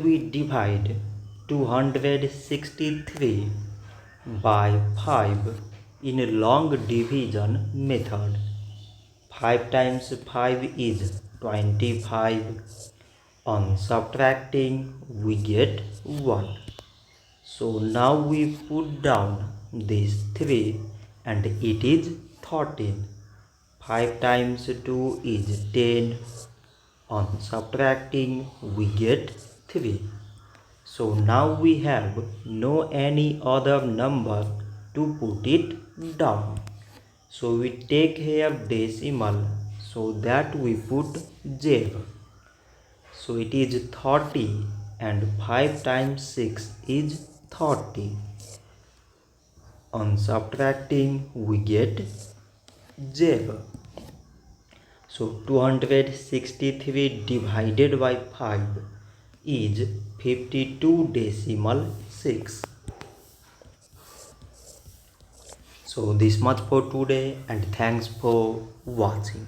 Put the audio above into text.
We divide 263 by 5 in a long division method. 5 times 5 is 25. On subtracting, we get 1. So now we put down this 3 and it is 13. 5 times 2 is 10. On subtracting, we get 3. So now we have no any other number to put it down. So we take here decimal, so that we put 0. So it is 30 and 5 times 6 is 30. On subtracting, we get 0. So 263 divided by 5 is 52.6. So this much for today and thanks for watching.